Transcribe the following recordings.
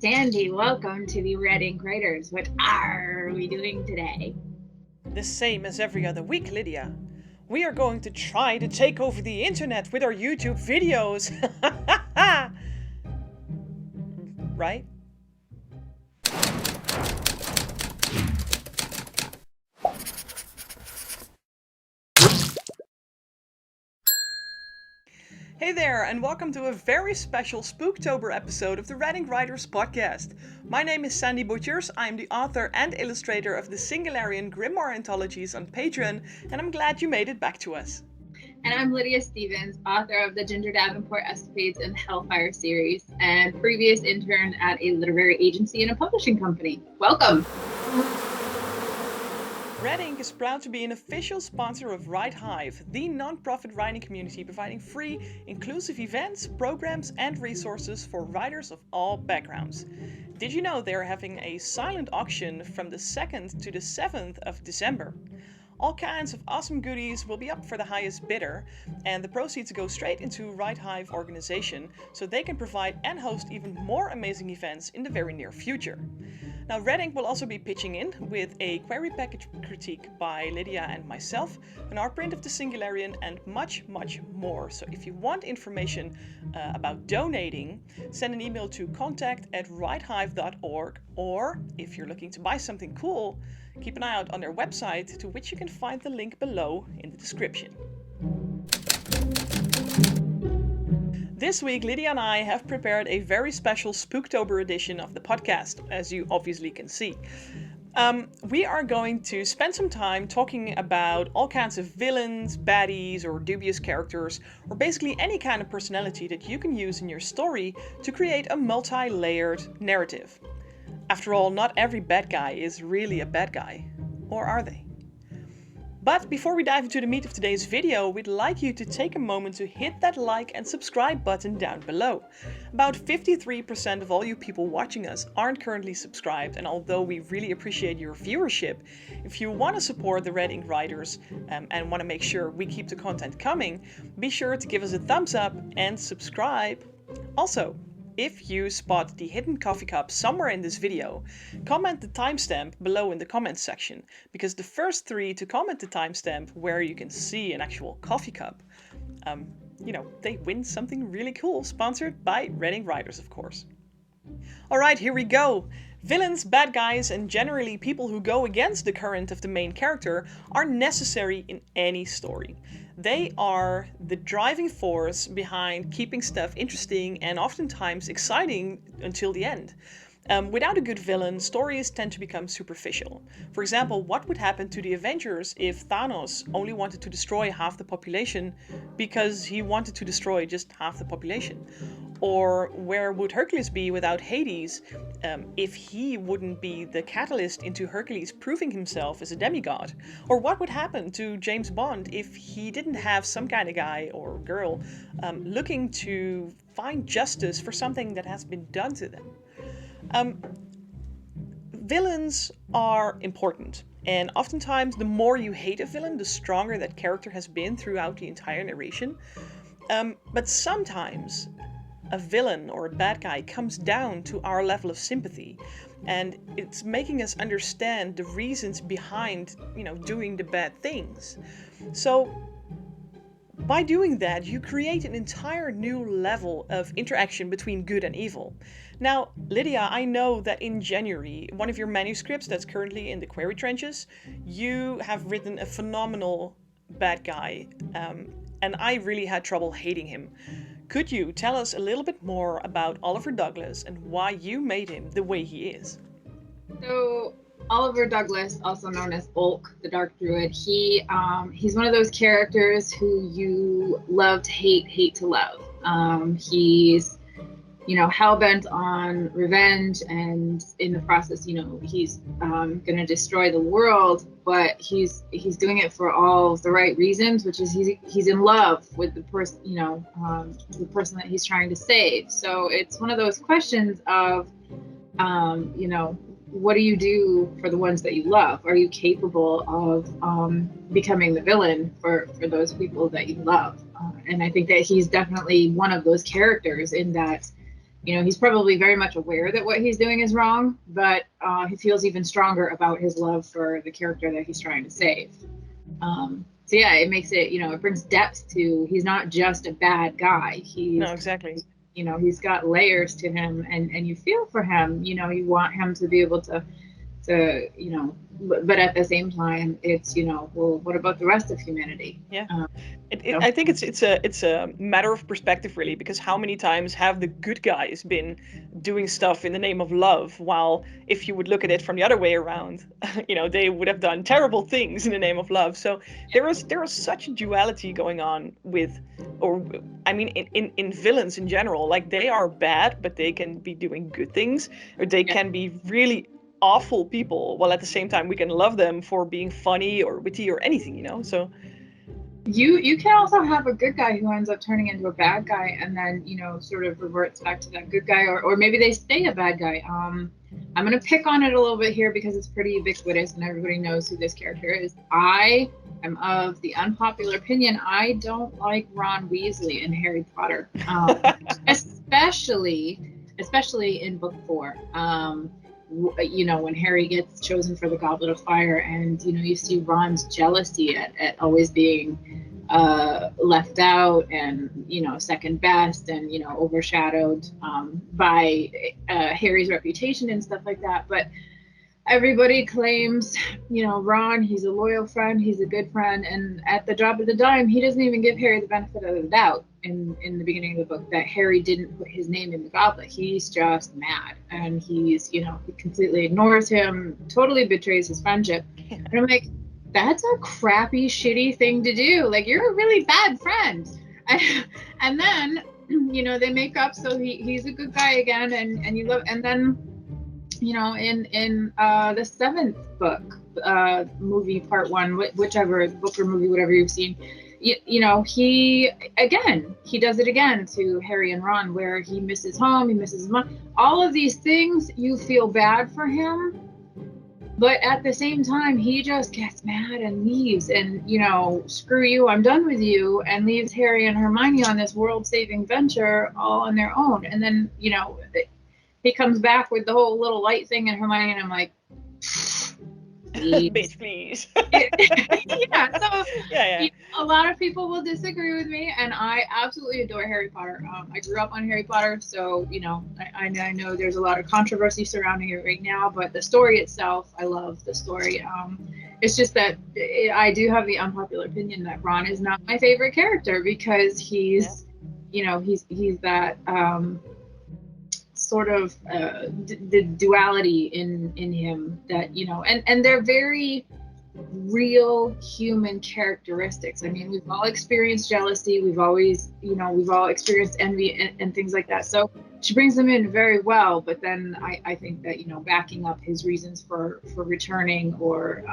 Sandy, welcome to the Red Ink Writers. What are we doing today? The same as every other week, Lydia. We are going to try to take over the internet with our YouTube videos. Right? Hey there, and welcome to a very special Spooktober episode of the Reading Writers podcast. My name is Sandy Butchers. I am the author and illustrator of the Singularian Grimoire anthologies on Patreon, and I'm glad you made it back to us. And I'm Lydia Stevens, author of the Ginger Davenport Escapades and Hellfire series, and previous intern at a literary agency and a publishing company. Welcome! Red Ink is proud to be an official sponsor of Write Hive, the non-profit writing community providing free, inclusive events, programs, and resources for writers of all backgrounds. Did you know they're having a silent auction from the 2nd to the 7th of December? All kinds of awesome goodies will be up for the highest bidder, and the proceeds go straight into Write Hive organization so they can provide and host even more amazing events in the very near future. Now, Red Ink will also be pitching in with a query package critique by Lydia and myself, an art print of the Singularian, and much, much more. So if you want information about donating, send an email to contact@writehive.org, or if you're looking to buy something cool, keep an eye out on their website, to which you can find the link below in the description. This week, Lydia and I have prepared a very special Spooktober edition of the podcast, as you obviously can see. We are going to spend some time talking about all kinds of villains, baddies, or dubious characters, or basically any kind of personality that you can use in your story to create a multi-layered narrative. After all, not every bad guy is really a bad guy. Or are they? But before we dive into the meat of today's video, we'd like you to take a moment to hit that like and subscribe button down below. About 53% of all you people watching us aren't currently subscribed, and although we really appreciate your viewership, if you want to support the Red Ink Writers and want to make sure we keep the content coming, be sure to give us a thumbs up and subscribe. Also, if you spot the hidden coffee cup somewhere in this video, comment the timestamp below in the comments section, because the first 3 to comment the timestamp where you can see an actual coffee cup, they win something really cool, sponsored by Red Ink Writers, of course. Alright, here we go! Villains, bad guys, and generally people who go against the current of the main character are necessary in any story. They are the driving force behind keeping stuff interesting and oftentimes exciting until the end. Without a good villain, stories tend to become superficial. For example, what would happen to the Avengers if Thanos only wanted to destroy half the population because he wanted to destroy just half the population? Or where would Hercules be without Hades if he wouldn't be the catalyst into Hercules proving himself as a demigod? Or what would happen to James Bond if he didn't have some kind of guy or girl looking to find justice for something that has been done to them? Villains are important, and oftentimes the more you hate a villain, the stronger that character has been throughout the entire narration. But sometimes a villain or a bad guy comes down to our level of sympathy, and it's making us understand the reasons behind, doing the bad things. So by doing that, you create an entire new level of interaction between good and evil. Now, Lydia, I know that in January, one of your manuscripts that's currently in the query trenches, you have written a phenomenal bad guy, and I really had trouble hating him. Could you tell us a little bit more about Oliver Douglas and why you made him the way he is? So, Oliver Douglas, also known as Bulk, the Dark Druid, he's one of those characters who you love to hate, hate to love. He's hell-bent on revenge, and in the process, he's going to destroy the world, but he's doing it for all the right reasons, which is he's in love with the person, the person that he's trying to save. So it's one of those questions of, what do you do for the ones that you love? Are you capable of becoming the villain for those people that you love? And I think that he's definitely one of those characters in that he's probably very much aware that what he's doing is wrong, but he feels even stronger about his love for the character that he's trying to save. So yeah, it makes it, it brings depth to, he's not just a bad guy. No, exactly. He's got layers to him, and you feel for him. You want him to be able to, but at the same time, it's, well, what about the rest of humanity? Yeah. I think it's a matter of perspective, really, because how many times have the good guys been doing stuff in the name of love, while if you would look at it from the other way around, they would have done terrible things in the name of love. So there is such a duality going on with, or I mean, in villains in general. Like, they are bad, but they can be doing good things, or they can be really awful people, while at the same time we can love them for being funny or witty or anything. So you can also have a good guy who ends up turning into a bad guy, and then sort of reverts back to that good guy, or maybe they stay a bad guy. I'm gonna pick on it a little bit here because it's pretty ubiquitous and everybody knows who this character is. I am of the unpopular opinion, I don't like Ron Weasley in Harry Potter, especially in book 4. When Harry gets chosen for the Goblet of Fire, and you see Ron's jealousy at always being left out, and second best, and overshadowed by Harry's reputation and stuff like that. But everybody claims, Ron, he's a loyal friend, he's a good friend, and at the drop of the dime, he doesn't even give Harry the benefit of the doubt in the beginning of the book that Harry didn't put his name in the goblet. He's just mad, and he's, he completely ignores him, totally betrays his friendship. And I'm like, that's a crappy, shitty thing to do. Like, you're a really bad friend. And then, they make up, so he's a good guy again, and you love, and then in the 7th book, movie part 1, whichever book or movie, whatever you've seen, he does it again to Harry and Ron, where he misses home, he misses his mom. All of these things, you feel bad for him, but at the same time, he just gets mad and leaves, and screw you, I'm done with you, and leaves Harry and Hermione on this world-saving venture all on their own. And then he comes back with the whole little light thing, and Hermione, and I'm like, bitch, please. Yeah, so yeah. A lot of people will disagree with me, and I absolutely adore Harry Potter. I grew up on Harry Potter, so I know there's a lot of controversy surrounding it right now, but the story itself, I love the story. It's just that I do have the unpopular opinion that Ron is not my favorite character, because he's he's that sort of the duality in him, that and they're very real human characteristics. I mean, we've all experienced jealousy, we've all experienced envy and things like that. So she brings them in very well, but then I think that backing up his reasons for returning, or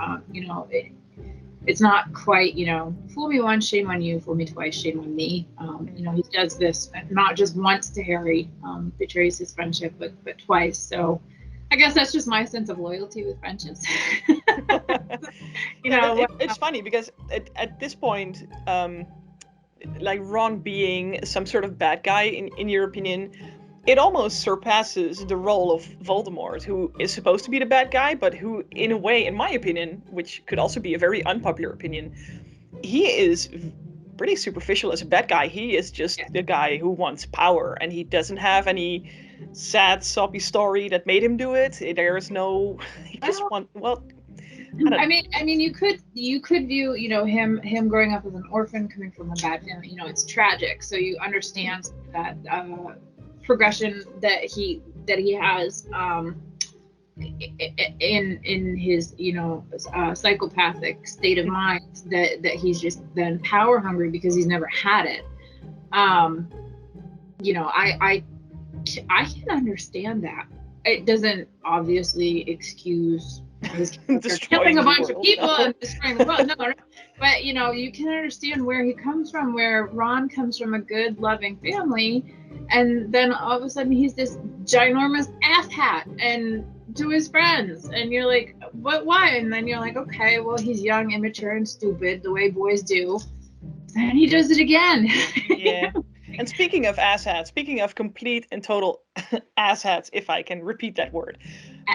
it's not quite, fool me once, shame on you, fool me twice, shame on me. He does this not just once to Harry, betrays his friendship, but twice. So I guess that's just my sense of loyalty with friendships. It's funny because at this point, like, Ron being some sort of bad guy, in your opinion, it almost surpasses the role of Voldemort, who is supposed to be the bad guy, but who, in a way, in my opinion, which could also be a very unpopular opinion, he is pretty superficial as a bad guy. He is just the guy who wants power, and he doesn't have any sad, soppy story that made him do it. There's no, he just I mean, you could view, him growing up as an orphan, coming from a bad family. It's tragic. So you understand that progression that he has in his psychopathic state of mind, that he's just then power hungry because he's never had it. I can understand that. It doesn't obviously excuse killing a bunch of people and destroying the world. No, but you can understand where he comes from, where Ron comes from a good, loving family, and then all of a sudden he's this ginormous asshat and to his friends, and you're like, but why? And then you're like, okay, well, he's young, immature, and stupid, the way boys do. Then he does it again. Yeah. And speaking of asshats, speaking of complete and total asshats, if I can repeat that word,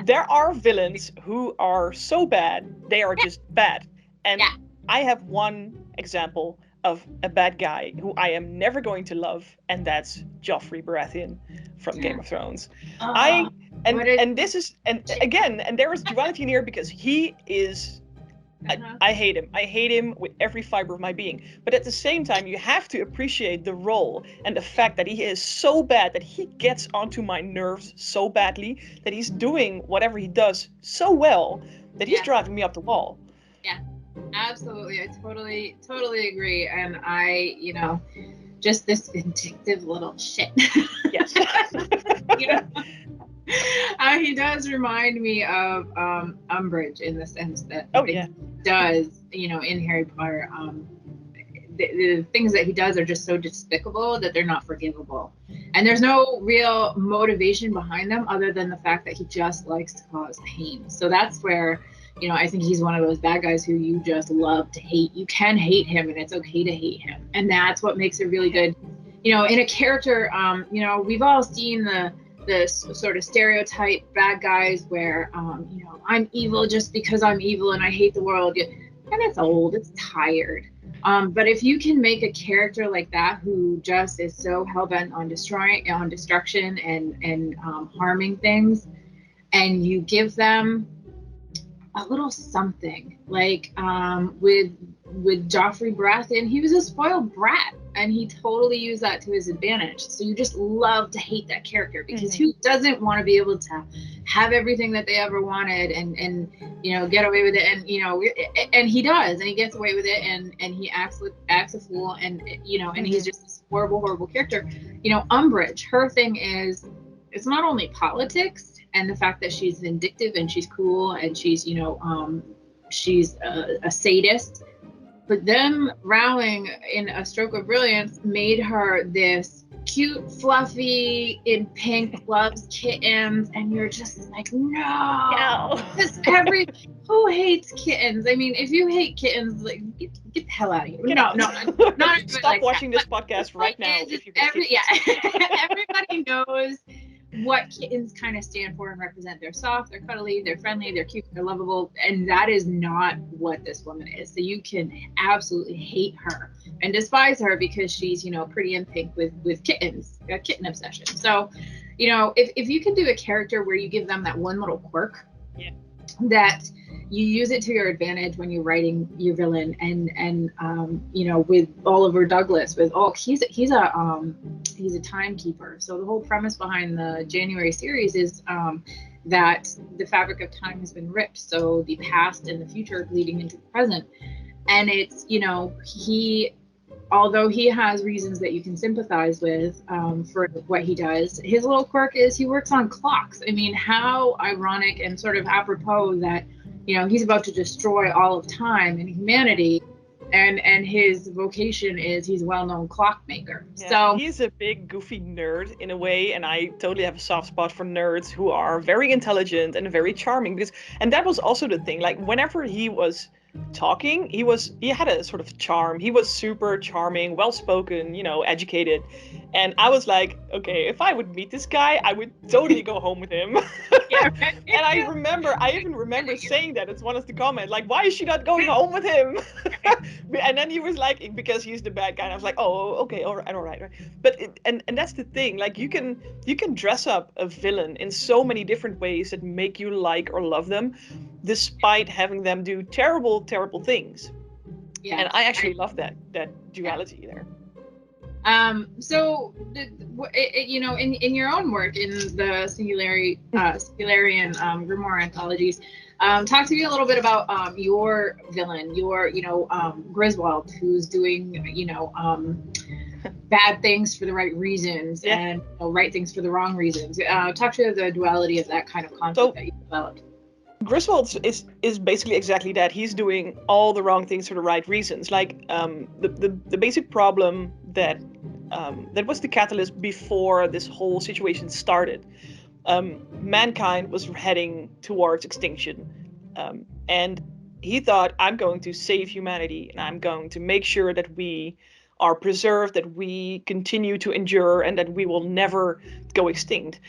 there are villains who are so bad, they are just bad. And Yeah. I have one example of a bad guy who I am never going to love, and that's Joffrey Baratheon from Game of Thrones. Oh, I what is and this is and again, and there is duality in here because he is I hate him. I hate him with every fiber of my being. But at the same time, you have to appreciate the role and the fact that he is so bad that he gets onto my nerves so badly that he's doing whatever he does so well that he's Yeah. driving me up the wall. Yeah, absolutely. I totally agree. And I, just this vindictive little shit. Yes. you know, he does remind me of Umbridge in the sense that the things he does, in Harry Potter, the things that he does are just so despicable that they're not forgivable. And there's no real motivation behind them other than the fact that he just likes to cause pain. So that's where, I think he's one of those bad guys who you just love to hate. You can hate him and it's okay to hate him. And that's what makes it really good. In a character, we've all seen the sort of stereotype bad guys where, I'm evil just because I'm evil and I hate the world. And it's old, it's tired. But if you can make a character like that who just is so hell-bent on destruction and harming things, and you give them a little something, like with Joffrey Baratheon, he was a spoiled brat, and he totally used that to his advantage. So you just love to hate that character because who doesn't want to be able to have everything that they ever wanted and get away with it, and he does, and he gets away with it, and he acts a fool, and and he's just this horrible character. Umbridge, her thing is, it's not only politics and the fact that she's vindictive and she's cruel and she's she's a sadist, but them rowling in a stroke of brilliance made her this cute, fluffy, in pink, loves kittens, and you're just like, no. Who hates kittens? I mean, if you hate kittens, like get the hell out of here. Not stop like watching this podcast right now. If you everybody knows what kittens kind of stand for and represent. They're soft, they're cuddly, they're friendly, they're cute, they're lovable, and that is not what this woman is. So you can absolutely hate her and despise her because she's pretty in pink with kittens, a kitten obsession. So if you can do a character where you give them that one little quirk, that you use it to your advantage when you're writing your villain, and with Oliver Douglas, he's a timekeeper. So the whole premise behind the January series is that the fabric of time has been ripped, so the past and the future bleeding into the present, and it's although he has reasons that you can sympathize with for what he does, his little quirk is he works on clocks. I mean, how ironic and sort of apropos that, he's about to destroy all of time and humanity, and his vocation is he's a well-known clockmaker. Yeah, so he's a big goofy nerd in a way, and I totally have a soft spot for nerds who are very intelligent and very charming, and that was also the thing, like whenever he was talking, he had a sort of charm. He was super charming, well-spoken, educated, and I was like, okay, if I would meet this guy, I would totally go home with him. And I even remember saying that as one of the comments, like, why is she not going home with him? And then he was like, because he's the bad guy, and I was like, oh, okay, all right. But and that's the thing, like you can dress up a villain in so many different ways that make you like or love them, despite having them do terrible things. And I actually love that duality there. So in your own work in the Singularian Grimoire anthologies, talk to me a little bit about your villain, your Griswold, who's doing bad things for the right reasons and right things for the wrong reasons. Talk to the duality of that kind of concept that you developed. Griswold is basically exactly that. He's doing all the wrong things for the right reasons. Like the basic problem that was the catalyst before this whole situation started. Mankind was heading towards extinction, and he thought, I'm going to save humanity, and I'm going to make sure that we are preserved, that we continue to endure, and that we will never go extinct.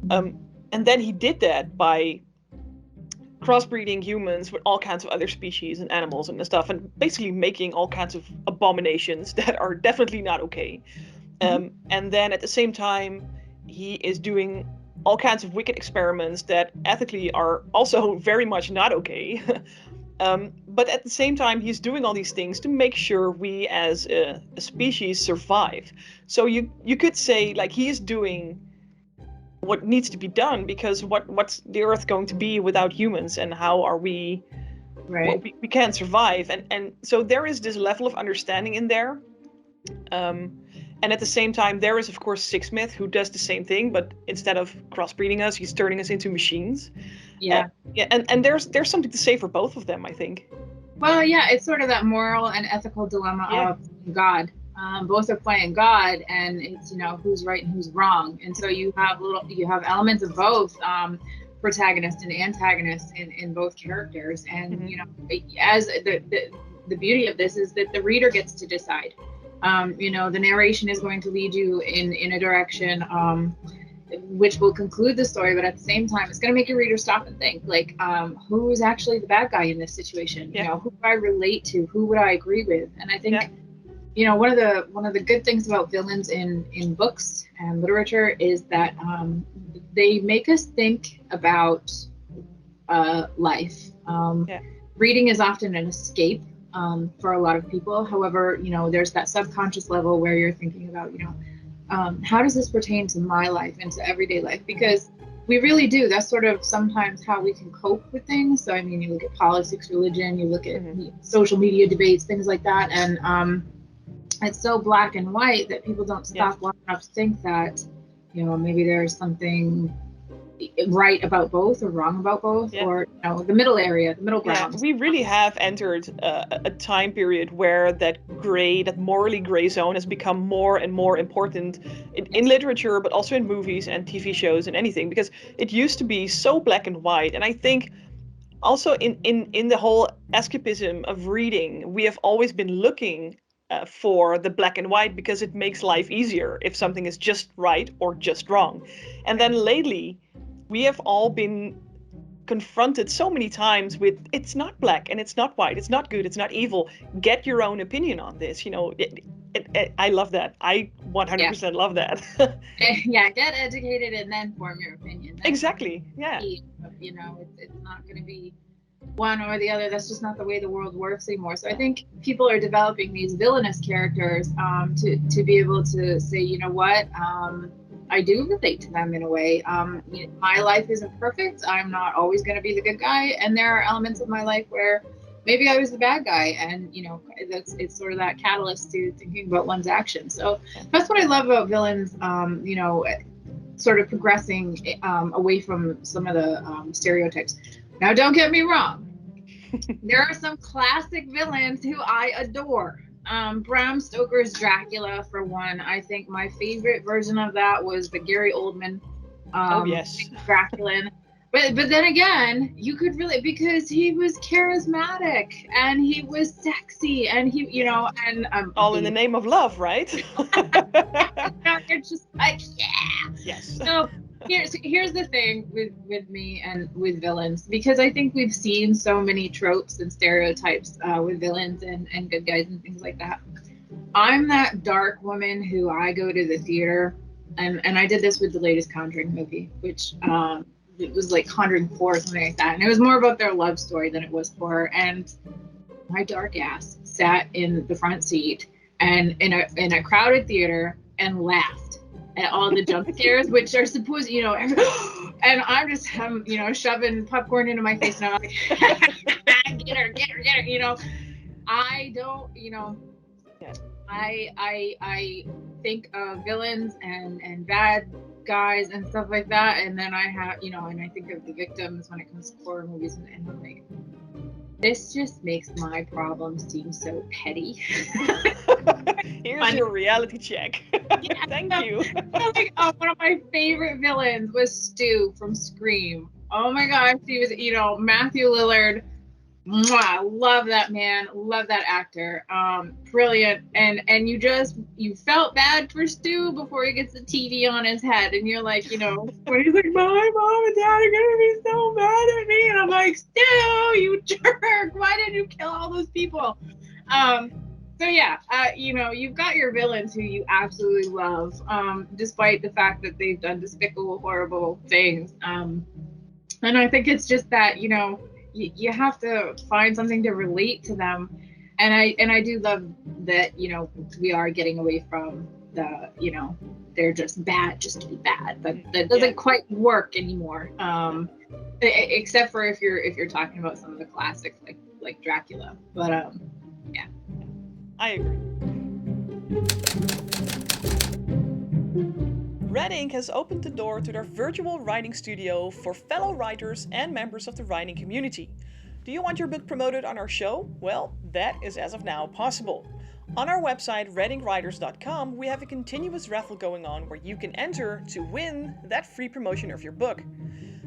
And then he did that by crossbreeding humans with all kinds of other species and animals and stuff, and basically making all kinds of abominations that are definitely not okay. And then at the same time, he is doing all kinds of wicked experiments that ethically are also very much not okay. But at the same time, he's doing all these things to make sure we as a species survive. So you could say, like, he is doing what needs to be done, because what's the Earth going to be without humans, and how are we? Right. Well, we can't survive, and so there is this level of understanding in there. And at the same time, there is, of course, Sixsmith, who does the same thing, but instead of crossbreeding us, he's turning us into machines. Yeah. Yeah, and there's something to say for both of them, I think. Well, yeah, it's sort of that moral and ethical dilemma Yeah. of God. Both are playing God, and it's, you know, who's right and who's wrong. And so you have elements of both, protagonist and antagonist in both characters. And you know, as the beauty of this is that the reader gets to decide. You know, the narration is going to lead you in a direction which will conclude the story, but at the same time, it's going to make your reader stop and think, like, who's actually the bad guy in this situation? Yeah. You know, who do I relate to? Who would I agree with? And I think, you know, one of the good things about villains in books and literature is that they make us think about life. Reading is often an escape for a lot of people. However, you know, there's that subconscious level where you're thinking about, you know, how does this pertain to my life and to everyday life? Because we really do. That's sort of sometimes how we can cope with things. So, I mean, you look at politics, religion, you look at social media debates, things like that. And it's so black and white that people don't stop long enough to think that, you know, maybe there's something right about both or wrong about both, or, you know, the middle area, the middle ground. We really have entered a time period where that morally gray zone has become more and more important in literature, but also in movies and TV shows and anything, because it used to be so black and white. And I think also in the whole escapism of reading, we have always been looking for the black and white, because it makes life easier if something is just right or just wrong. And then lately, we have all been confronted so many times with, it's not black and it's not white, it's not good, it's not evil. Get your own opinion on this. You know, I love that. I 100% love that. Yeah, get educated and then form your opinion. That's exactly. Yeah. You know, it's not going to be one or the other. That's just not the way the world works anymore. So I think people are developing these villainous characters to be able to say, you know what, I do relate to them in a way. You know, my life isn't perfect. I'm not always going to be the good guy, and there are elements of my life where maybe I was the bad guy, and you know, it's sort of that catalyst to thinking about one's actions. So that's what I love about villains. You know, sort of progressing away from some of the stereotypes. Now, don't get me wrong. There are some classic villains who I adore. Bram Stoker's Dracula, for one. I think my favorite version of that was the Gary Oldman Dracula. But then again, you could really, because he was charismatic and he was sexy and he, you know, and all in the name of love, right? You're just like, yeah. Yes. So here's the thing with me and with villains, because I think we've seen so many tropes and stereotypes with villains and good guys and things like that. I'm that dark woman who I go to the theater, and I did this with the latest Conjuring movie, which it was like Conjuring 4 or something like that, and it was more about their love story than it was horror. And my dark ass sat in the front seat and in a crowded theater and laughed at all the jump scares, which are supposed, you know, and I'm just, you know, shoving popcorn into my face, and I'm like, get her, you know. I don't, you know, I think of villains and bad guys and stuff like that, and then I have, you know, and I think of the victims when it comes to horror movies, and I'm like, this just makes my problems seem so petty. Here's your reality check. Yeah, thank you. Like, one of my favorite villains was Stu from Scream. Oh my gosh, he was, you know, Matthew Lillard, Mwah, love that man, love that actor. Brilliant. And you felt bad for Stu before he gets the TV on his head, and you're like, when he's like, my mom and dad are gonna be so mad at me, and I'm like, Stu, you jerk, why did you kill all those people? So yeah, you've got your villains who you absolutely love, despite the fact that they've done despicable, horrible things. And I think it's just that, you have to find something to relate to them. And I do love that, we are getting away from the, they're just bad just to be bad. But that doesn't quite work anymore. Except for if you're talking about some of the classics like Dracula. But yeah. I agree. Red Ink has opened the door to their virtual writing studio for fellow writers and members of the writing community. Do you want your book promoted on our show? Well, that is as of now possible. On our website, redinkwriters.com, we have a continuous raffle going on where you can enter to win that free promotion of your book.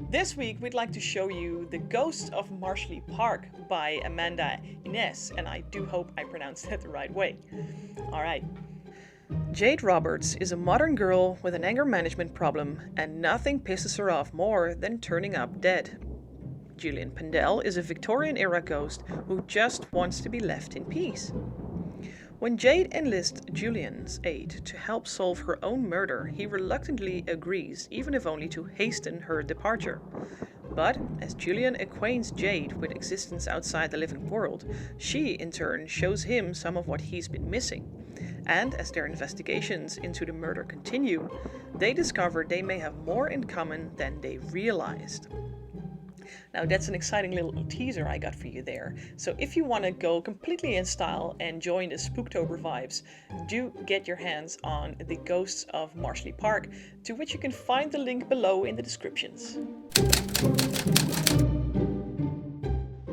This week, we'd like to show you The Ghost of Marshley Park by Amanda Ines, and I do hope I pronounced that the right way. All right. Jade Roberts is a modern girl with an anger management problem, and nothing pisses her off more than turning up dead. Julian Pendel is a Victorian-era ghost who just wants to be left in peace. When Jade enlists Julian's aid to help solve her own murder, he reluctantly agrees, even if only to hasten her departure. But as Julian acquaints Jade with existence outside the living world, she in turn shows him some of what he's been missing. And as their investigations into the murder continue, they discover they may have more in common than they realized. Now that's an exciting little teaser I got for you there. So if you want to go completely in style and join the Spooktober vibes, do get your hands on The Ghosts of Marshley Park, to which you can find the link below in the descriptions.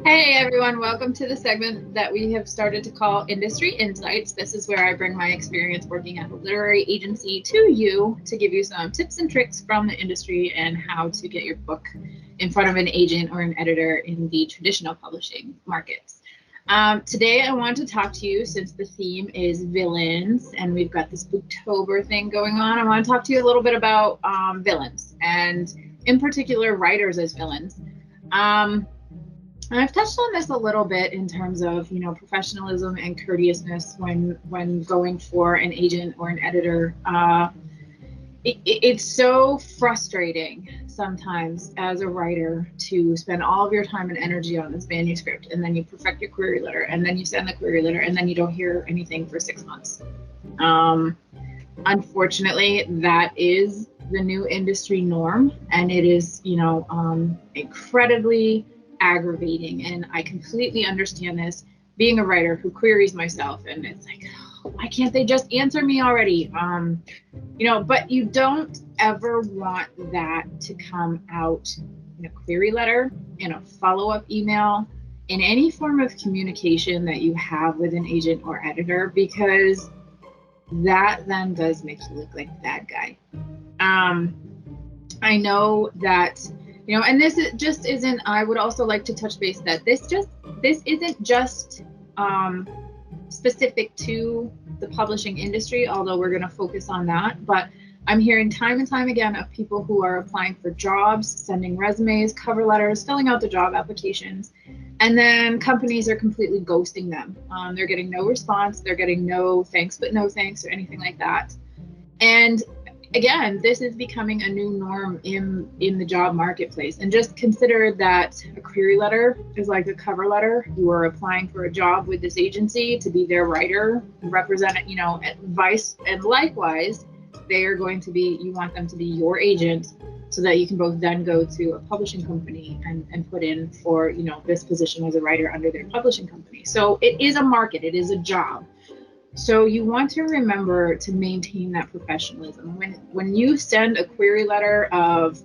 Hey everyone, welcome to the segment that we have started to call Industry Insights. This is where I bring my experience working at a literary agency to you to give you some tips and tricks from the industry and how to get your book in front of an agent or an editor in the traditional publishing markets. Today I want to talk to you, since the theme is villains and we've got this Spooktober thing going on, I want to talk to you a little bit about villains, and in particular writers as villains. And I've touched on this a little bit in terms of, professionalism and courteousness when going for an agent or an editor. It's so frustrating sometimes as a writer to spend all of your time and energy on this manuscript, and then you perfect your query letter, and then you send the query letter, and then you don't hear anything for 6 months. Unfortunately, that is the new industry norm, and it is, incredibly aggravating. And I completely understand this, being a writer who queries myself, and it's like, why can't they just answer me already? But you don't ever want that to come out in a query letter, in a follow-up email, in any form of communication that you have with an agent or editor, because that then does make you look like a bad guy. I know that, and this just isn't, I would also like to touch base that this isn't just specific to the publishing industry, although we're going to focus on that. But I'm hearing time and time again of people who are applying for jobs, sending resumes, cover letters, filling out the job applications, and then companies are completely ghosting them. They're getting no response. They're getting no thanks, but no thanks, or anything like that. And again, this is becoming a new norm in the job marketplace. And just consider that a query letter is like a cover letter. You are applying for a job with this agency to be their writer, represent, advice, and likewise, they are going to be, you want them to be your agent, so that you can both then go to a publishing company and put in for, this position as a writer under their publishing company. So it is a market, it is a job. So you want to remember to maintain that professionalism. When you send a query letter of,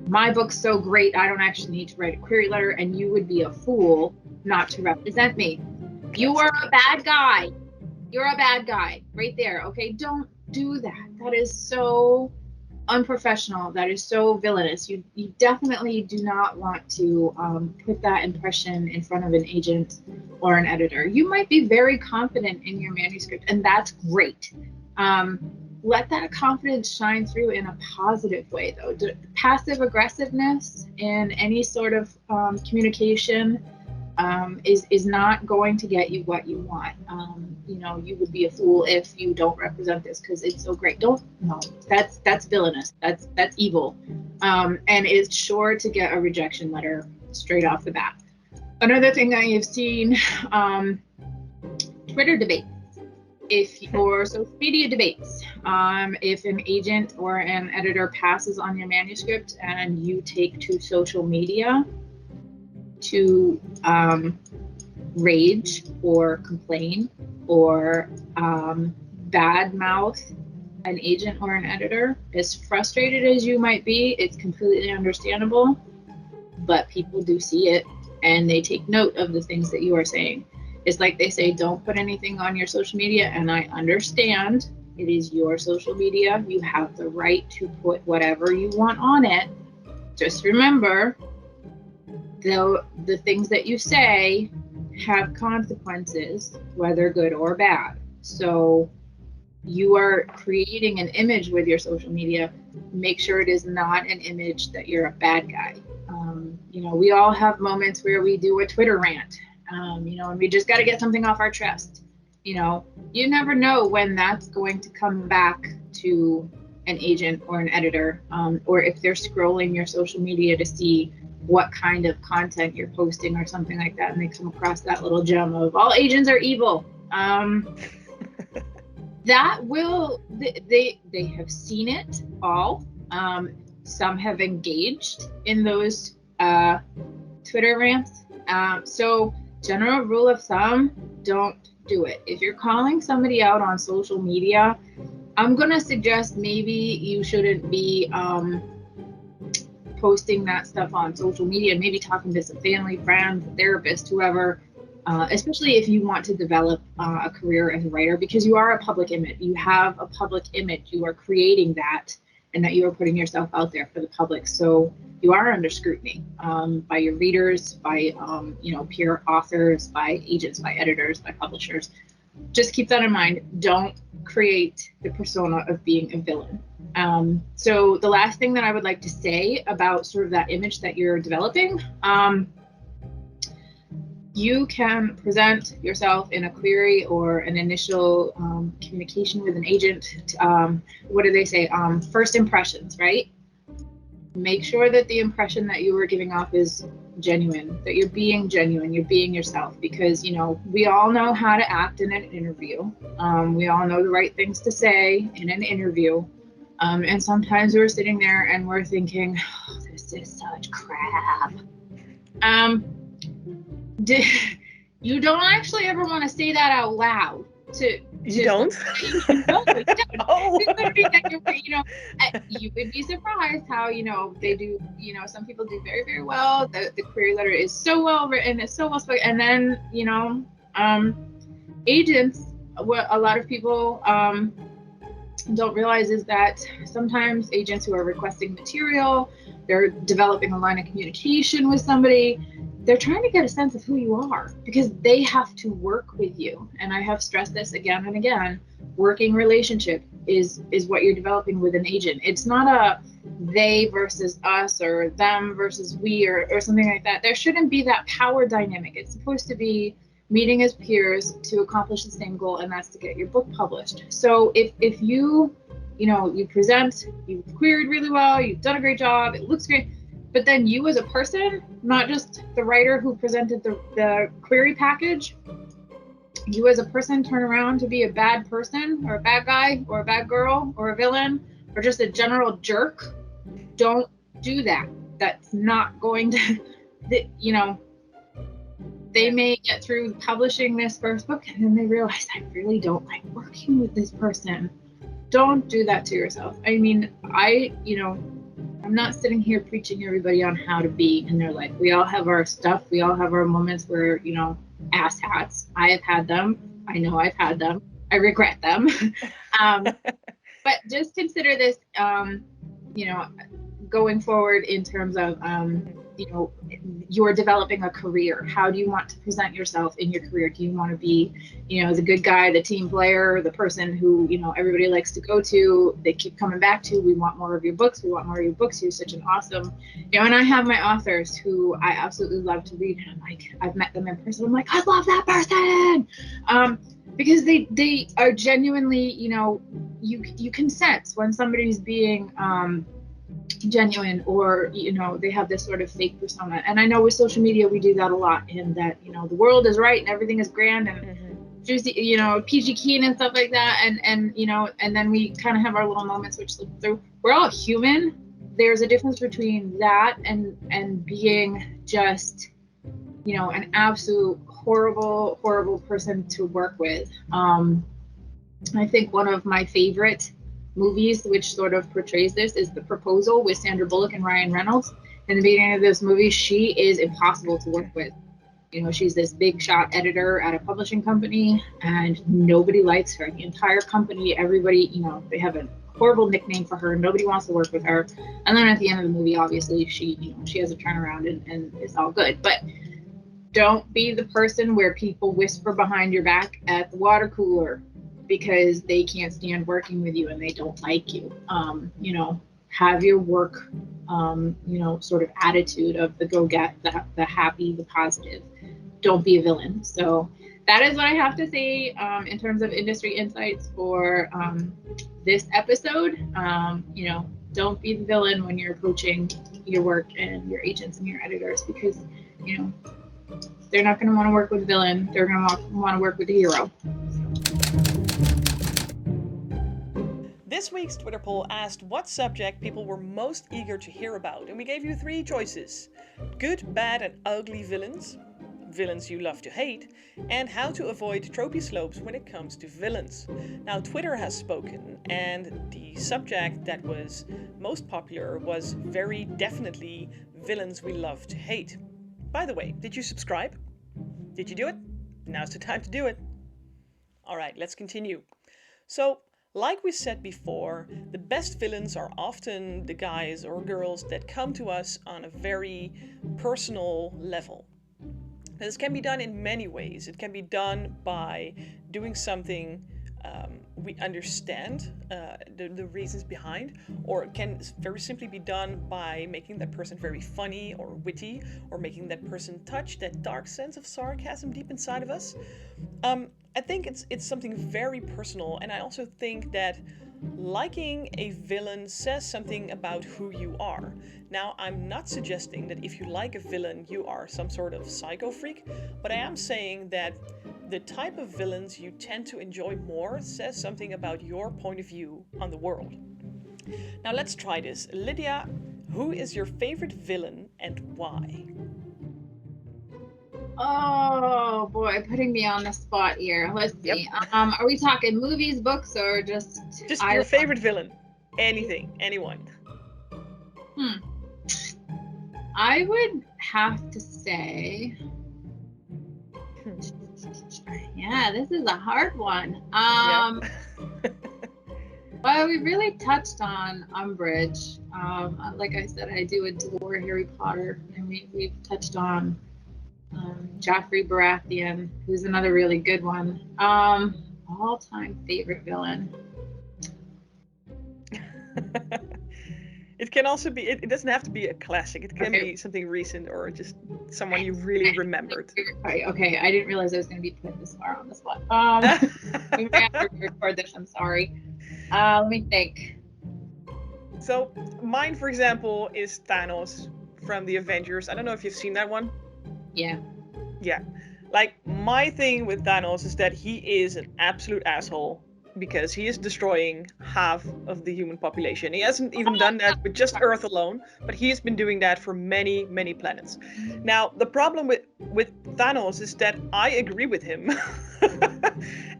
my book's so great, I don't actually need to write a query letter, and you would be a fool not to represent me. You are a bad guy. You're a bad guy right there. Okay, don't do that. That is so unprofessional, that is so villainous. You definitely do not want to put that impression in front of an agent or an editor. You might be very confident in your manuscript, and that's great. Let that confidence shine through in a positive way, though. Passive aggressiveness in any sort of communication is not going to get you what you want. You would be a fool if you don't represent this because it's so great. No, that's villainous. That's evil, and it's sure to get a rejection letter straight off the bat. Another thing that you've seen, Twitter debates, or social media debates. If an agent or an editor passes on your manuscript and you take to social media to rage or complain or badmouth an agent or an editor, as frustrated as you might be, it's completely understandable, but people do see it and they take note of the things that you are saying. It's like they say, don't put anything on your social media, and I understand it is your social media. You have the right to put whatever you want on it. Just remember, the things that you say have consequences, whether good or bad. So you are creating an image with your social media. Make sure it is not an image that you're a bad guy. We all have moments where we do a Twitter rant, and we just got to get something off our chest. You never know when that's going to come back to an agent or an editor, or if they're scrolling your social media to see what kind of content you're posting or something like that, and they come across that little gem of all agents are evil. That will, they have seen it all. Some have engaged in those Twitter rants. So general rule of thumb, don't do it. If you're calling somebody out on social media, I'm gonna suggest maybe you shouldn't be posting that stuff on social media, maybe talking to some family, friends, therapist, whoever, especially if you want to develop a career as a writer, because you are a public image. You have a public image. You are creating that, and that you are putting yourself out there for the public. So you are under scrutiny by your readers, by peer authors, by agents, by editors, by publishers. Just keep that in mind. Don't create the persona of being a villain. So the last thing that I would like to say about sort of that image that you're developing, you can present yourself in a query or an initial communication with an agent. What do they say? First impressions, right? Make sure that the impression that you were giving off is genuine, that you're being genuine, you're being yourself, because we all know how to act in an interview. We all know the right things to say in an interview. And sometimes we're sitting there and we're thinking, oh, this is such crap. You don't actually ever want to say that out loud. You don't? No, you don't. Oh. You would be surprised how, they do, some people do very, very well. The query letter is so well written, it's so well spoken. And then, agents, what a lot of people don't realize is that sometimes agents who are requesting material, they're developing a line of communication with somebody, they're trying to get a sense of who you are, because they have to work with you. And I have stressed this again and again. Working relationship is what you're developing with an agent. It's not a they versus us or them versus we or something like that. There shouldn't be that power dynamic. It's supposed to be meeting as peers to accomplish the same goal, and that's to get your book published. So if you present, you've queried really well, you've done a great job, it looks great, but then you as a person, not just the writer who presented the query package, you as a person turn around to be a bad person or a bad guy or a bad girl or a villain or just a general jerk, don't do that. That's not going to, they may get through publishing this first book and then they realize, I really don't like working with this person. Don't do that to yourself. I mean, I'm not sitting here preaching everybody on how to be in their life. We all have our stuff. We all have our moments where, ass hats. I have had them. I know I've had them. I regret them. But just consider this, you know, going forward in terms of, you know, you're developing a career. How do you want to present yourself in your career? Do you want to be, you know, the good guy, the team player, the person who, you know, everybody likes to go to, they keep coming back to, we want more of your books, we want more of your books, you're such an awesome, you know, and I have my authors who I absolutely love to read, and like, I've met them in person, I'm like, I love that person. Because they are genuinely, you know, you can sense when somebody's being genuine, or you know, they have this sort of fake persona. And I know with social media we do that a lot, in that, you know, the world is right and everything is grand and juicy, you know, peachy keen and stuff like that, and you know, and then we kind of have our little moments which slip through. We're all human. There's a difference between that and being just, you know, an absolute horrible person to work with. I think one of my favorite movies which sort of portrays this is The Proposal with Sandra Bullock and Ryan Reynolds. In the beginning of this movie, she is impossible to work with. You know, she's this big shot editor at a publishing company, and nobody likes her. The entire company, everybody, you know, they have a horrible nickname for her. Nobody wants to work with her. And then at the end of the movie, obviously, she, you know, she has a turnaround, and it's all good. But don't be the person where people whisper behind your back at the water cooler because they can't stand working with you and they don't like you. You know, have your work, you know, sort of attitude of the go get, the happy, the positive. Don't be a villain. So that is what I have to say in terms of industry insights for this episode. You know, don't be the villain when you're approaching your work and your agents and your editors, because, you know, they're not going to want to work with a villain. They're going to want to work with a hero. This week's Twitter poll asked what subject people were most eager to hear about, and we gave you 3 choices: good, bad, and ugly villains, villains you love to hate, and how to avoid trophy slopes when it comes to villains. Now, Twitter has spoken, and the subject that was most popular was very definitely villains we love to hate. By the way, did you subscribe? Did you do it? Now's the time to do it. Alright, let's continue. So, like we said before, the best villains are often the guys or girls that come to us on a very personal level. This can be done in many ways. It can be done by doing something we understand the reasons behind, or it can very simply be done by making that person very funny or witty, or making that person touch that dark sense of sarcasm deep inside of us. I think it's something very personal, and I also think that liking a villain says something about who you are. Now, I'm not suggesting that if you like a villain, you are some sort of psycho freak, but I am saying that the type of villains you tend to enjoy more says something about your point of view on the world. Now, let's try this. Lydia, who is your favorite villain and why? Oh boy, putting me on the spot here. Let's see. Yep. Are we talking movies, books, or just Your favorite villain? Anything, anyone. I would have to say, yeah, this is a hard one. Well, we really touched on Umbridge. Like I said, I do adore Harry Potter, and we've touched on Joffrey Baratheon, who's another really good one. All-time favorite villain. It can also be, it doesn't have to be a classic. It can be something recent or just someone you really remembered. Okay, I didn't realize I was going to be put this far on the spot. We might have to record this, I'm sorry. Let me think. So, mine, for example, is Thanos from the Avengers. I don't know if you've seen that one. Yeah. Like, my thing with Thanos is that he is an absolute asshole because he is destroying half of the human population. He hasn't even done that with just Earth alone, but he has been doing that for many, many planets. Now, the problem with Thanos is that I agree with him.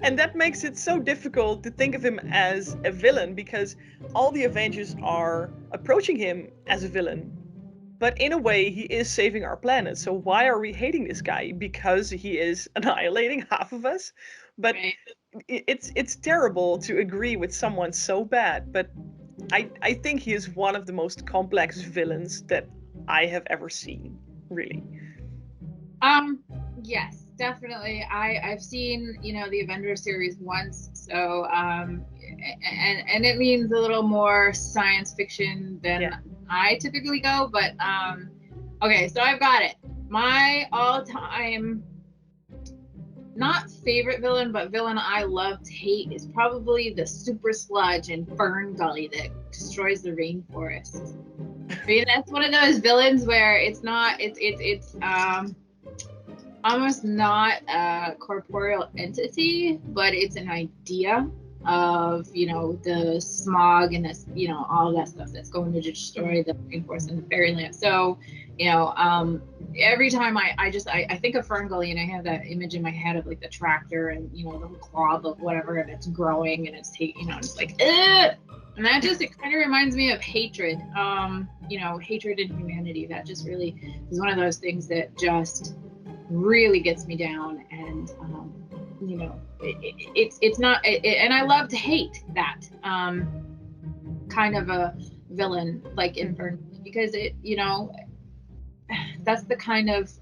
And that makes it so difficult to think of him as a villain, because all the Avengers are approaching him as a villain. But in a way, he is saving our planet. So why are we hating this guy? Because he is annihilating half of us? But Right. it's terrible to agree with someone so bad. But I think he is one of the most complex villains that I have ever seen, really. Yes, definitely. I've seen, the Avengers series once, so and it means a little more science fiction than Yeah. I typically go, but okay, so I've got it. My all-time not favorite villain, but villain I love to hate is probably the super sludge in Fern Gully that destroys the rainforest. I mean, that's one of those villains where it's not, it's almost not a corporeal entity, but it's an idea of, the smog and this, all that stuff that's going to destroy the rainforest and the fairyland. So, every time I think of Fern Gully and I have that image in my head of like the tractor and, the cloth of whatever, and it's growing and it's taking, it's like, ugh! And that just, it kind of reminds me of hatred, hatred in humanity. That just really is one of those things that just really gets me down. And it's not and I love to hate that kind of a villain like Inferno, because it, that's the kind of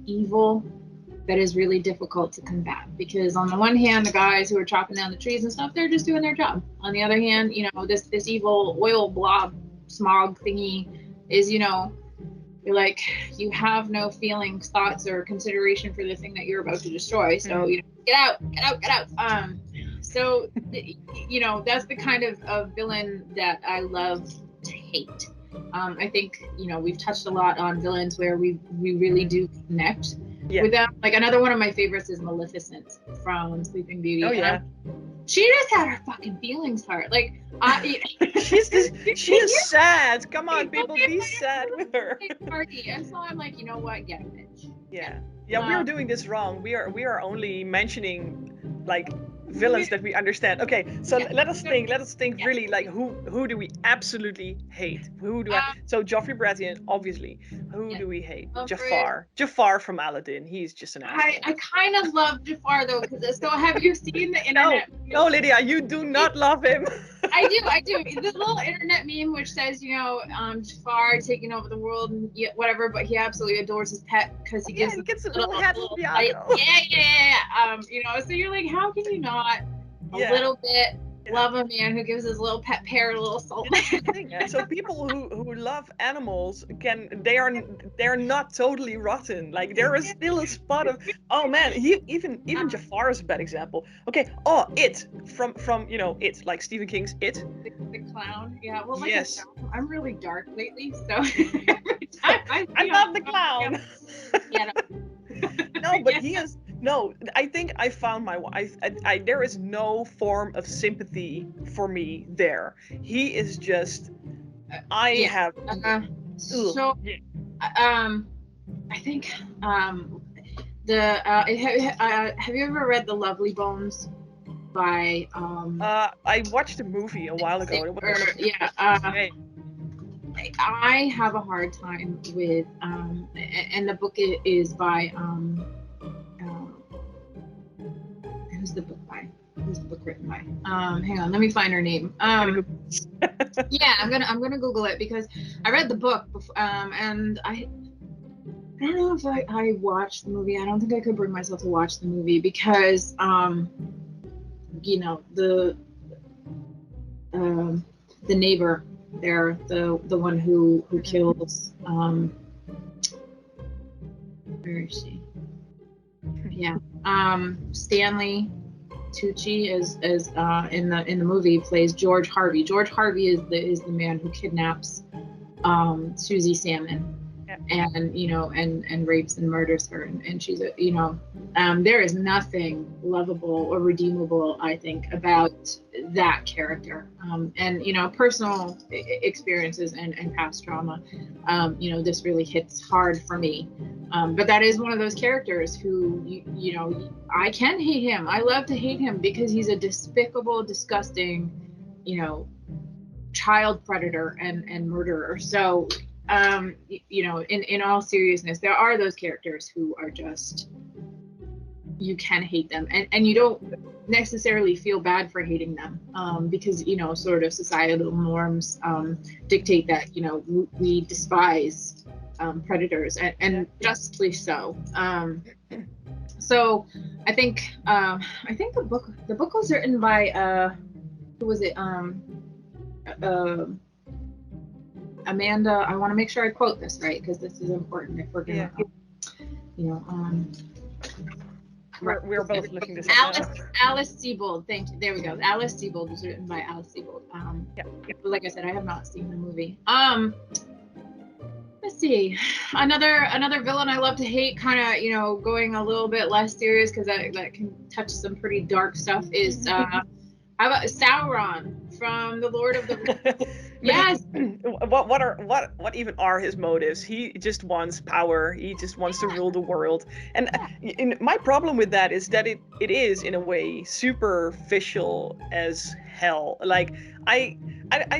evil that is really difficult to combat, because on the one hand, the guys who are chopping down the trees and stuff, they're just doing their job. On the other hand, this evil oil blob smog thingy is, you're like, you have no feelings, thoughts, or consideration for the thing that you're about to destroy. So, get out. So, that's the kind of villain that I love to hate. I think, we've touched a lot on villains where we really do connect with them. Like, another one of my favorites is Maleficent from Sleeping Beauty. Oh, yeah. She just had her fucking feelings hurt. Like, she is sad. Come on, people, be sad with her. And so I'm like, you know what? Get a bitch. Yeah. We're doing this wrong. We are only mentioning like villains that we understand. Okay, so let us think really, like, who do we absolutely hate? Who do so Joffrey Baratheon, obviously. Who do we hate? Jafar from Aladdin. He's just an asshole. I kind of love Jafar though, because so have you seen the internet? No, Lydia, you do not love him. I do. The little internet meme which says, Jafar taking over the world and whatever, but he absolutely adores his pet because he gives a little hat. So you're like, how can you not a little bit love a man who gives his little pet parrot a little salt? So people who love animals they are not totally rotten. Like, there is still a spot of, oh man, even Jafar is a bad example. Okay, It from It, like Stephen King's It. The clown, yeah. Well, like, yes. I'm really dark lately, so every time I love the clown. No, but he is. No, I think I found my wife. There is no form of sympathy for me there. He is just. I think have you ever read The Lovely Bones by I watched a movie a while ago. I have a hard time with and the book is by who's the book written by? Hang on, let me find her name. Yeah, I'm gonna Google it, because I read the book before, and I don't know if I watched the movie. I don't think I could bring myself to watch the movie because the neighbor there, the one who kills where is she? Yeah. Stanley Tucci is in the movie plays George Harvey. George Harvey is the man who kidnaps Susie Salmon and rapes and murders her, and she's there is nothing lovable or redeemable, I think, about that character, and personal experiences and past trauma. This really hits hard for me, but that is one of those characters who I can hate him. I love to hate him because he's a despicable, disgusting, child predator and murderer. So in all seriousness, there are those characters who are just, you can hate them, and you don't necessarily feel bad for hating them, because sort of societal norms dictate that we despise predators, and justly so. So I think the book was written by who was it? Uh, Amanda. I want to make sure I quote this right because this is important if we're gonna, you know, um, We're both looking this up Alice now. Alice Sebold. Thank you. There we go. Alice Sebold was written by Alice Sebold. Yeah. But like I said, I have not seen the movie. Let's see. Another villain I love to hate, kind of going a little bit less serious because that can touch some pretty dark stuff. Is how about Sauron from the Lord of the Rings? But Yes. what even are his motives? He just wants power. He just wants to rule the world. And my problem with that is that it is in a way superficial as hell. Like I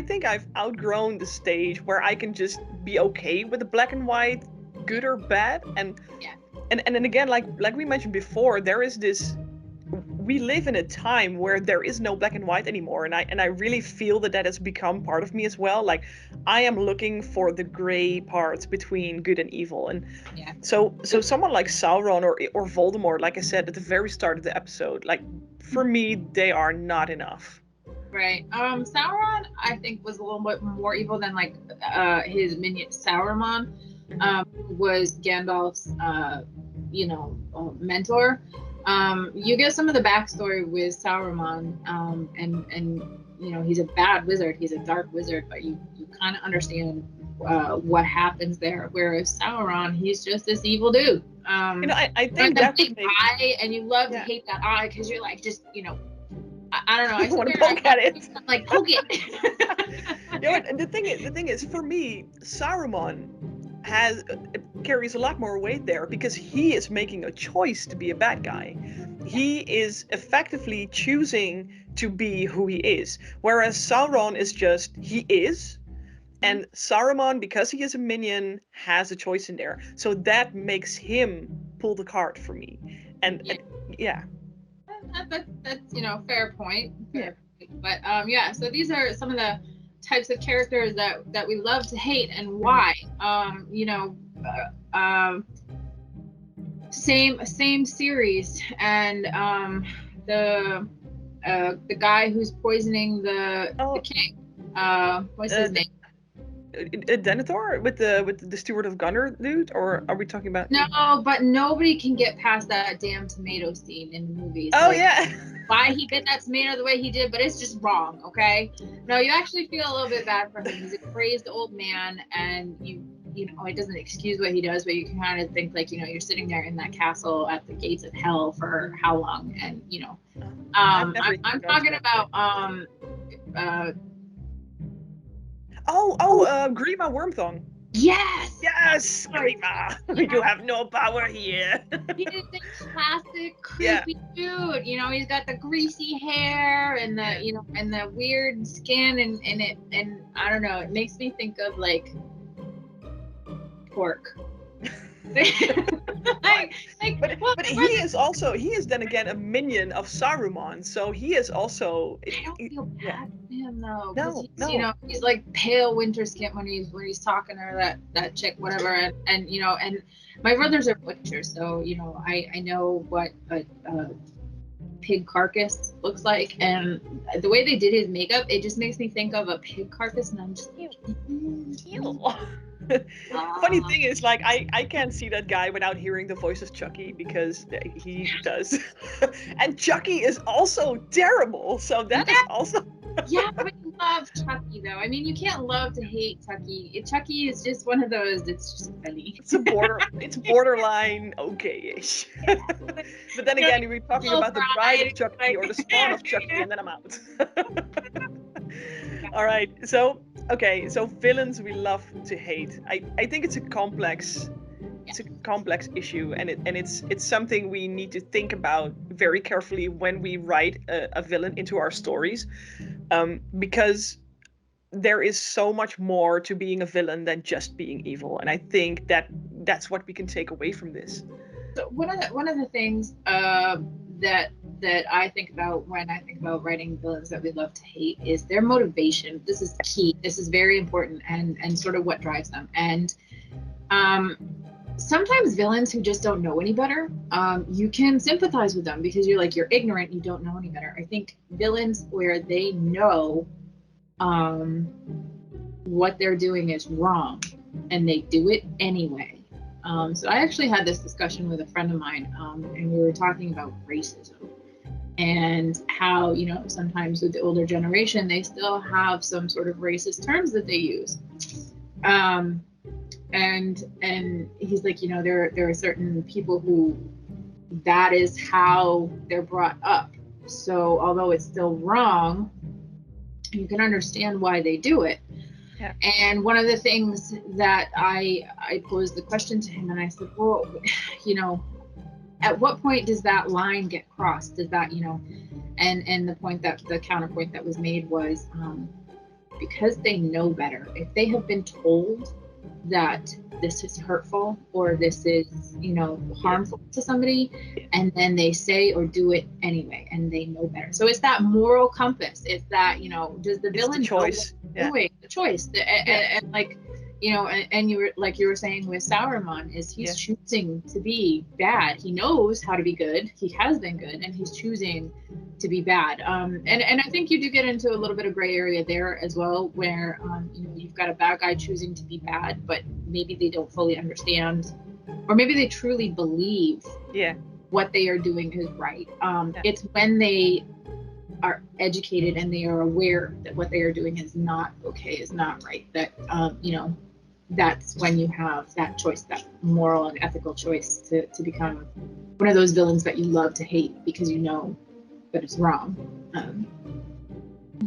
think I've outgrown the stage where I can just be okay with the black and white, good or bad. And Yeah. and then again, like we mentioned before, there is this, we live in a time where there is no black and white anymore, and I really feel that has become part of me as well. Like I am looking for the gray parts between good and evil. And Yeah. so someone like Sauron or Voldemort, like I said at the very start of the episode, like for me they are not enough. Right. Sauron, I think, was a little bit more evil than like his minion Sauron, was Gandalf's mentor. You get some of the backstory with Sauron, and he's a bad wizard. He's a dark wizard, but you kind of understand what happens there. Whereas Sauron, he's just this evil dude. I think that big eye, and you love to hate that eye because you're like just I don't know. I want to poke at it. Like poke it. The thing is, for me, Saruman carries a lot more weight there because he is making a choice to be a bad guy. He is effectively choosing to be who he is, whereas Sauron is just he is. And Saruman, because he is a minion, has a choice in there. So that makes him pull the card for me. And yeah. That's fair point. Fair point. But so these are some of the types of characters that we love to hate and why. Same series, and the guy who's poisoning the king. What's his name? Denethor with the Steward of Gunner dude, or are we talking about? No, but nobody can get past that damn tomato scene in the movies. Oh yeah. Why he bit that tomato the way he did, but it's just wrong. Okay, no, you actually feel a little bit bad for him. He's a crazed old man, and it doesn't excuse what he does, but you can kind of think like you're sitting there in that castle at the gates of hell for how long, and I'm talking about Grima Wormthong. Yes, Grima. You have no power here. He's a classic creepy dude. He's got the greasy hair and the weird skin, and I don't know. It makes me think of like pork. But he is then again a minion of Saruman, so he is also. I don't feel bad for him though. No. He's like pale winter skin when he's talking to her, that chick, whatever, and my brothers are butchers, so I know what a pig carcass looks like, and the way they did his makeup, it just makes me think of a pig carcass, and I'm just like, ew. Funny thing is, like, I can't see that guy without hearing the voice of Chucky, because he does. And Chucky is also terrible, so that is also. Yeah, but you love Chucky though. I mean, you can't love to hate Chucky. Chucky is just one of those. It's just funny. It's borderline okay-ish. But then again, we're talking about the bride of Chucky or the spawn of Chucky, and then I'm out. All right. So villains we love to hate. I think it's a complex issue, and it's something we need to think about very carefully when we write a villain into our stories, because there is so much more to being a villain than just being evil, and I think that's what we can take away from this. So one of the things that that I think about when I think about writing villains that we love to hate is their motivation. This is key. This is very important, and sort of what drives them. And sometimes villains who just don't know any better, you can sympathize with them because you're ignorant, you don't know any better. I think villains where they know what they're doing is wrong and they do it anyway. So I actually had this discussion with a friend of mine, and we were talking about racism and how, sometimes with the older generation, they still have some sort of racist terms that they use. And he's like, there are certain people who that is how they're brought up. So although it's still wrong, you can understand why they do it. Yeah. And one of the things that I posed the question to him, and I said, well, at what point does that line get crossed? Does that, and the counterpoint that was made was because they know better. If they have been told that this is hurtful or this is, harmful to somebody, and then they say or do it anyway, and they know better. So it's that moral compass. It's that, does the villain know what they're doing? The choice. And like, and you were saying with Sauron, is he's choosing to be bad. He knows how to be good. He has been good, and he's choosing to be bad. And I think you do get into a little bit of gray area there as well, where you've got a bad guy choosing to be bad, but maybe they don't fully understand, or maybe they truly believe what they are doing is right. It's when they are educated and they are aware that what they are doing is not okay, is not right, that that's when you have that choice, that moral and ethical choice to become one of those villains that you love to hate because you know that it's wrong.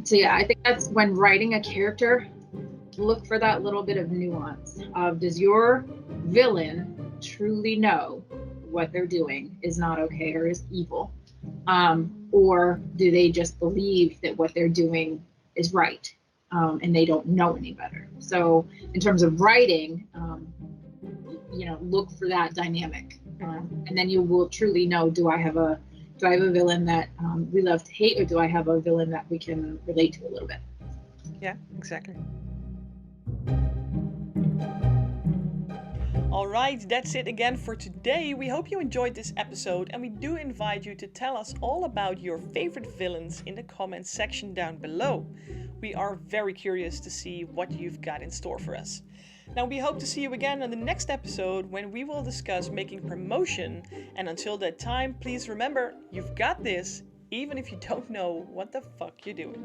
So I think that's when writing a character, look for that little bit of nuance of, does your villain truly know what they're doing is not okay or is evil, or do they just believe that what they're doing is right, and they don't know any better? So in terms of writing, look for that dynamic, and then you will truly know, do I have a villain that we love to hate, or do I have a villain that we can relate to a little bit? Yeah, exactly. All right, that's it again for today. We hope you enjoyed this episode, and we do invite you to tell us all about your favorite villains in the comments section down below. We are very curious to see what you've got in store for us. Now, we hope to see you again on the next episode when we will discuss making promotion. And until that time, please remember, you've got this, even if you don't know what the fuck you're doing.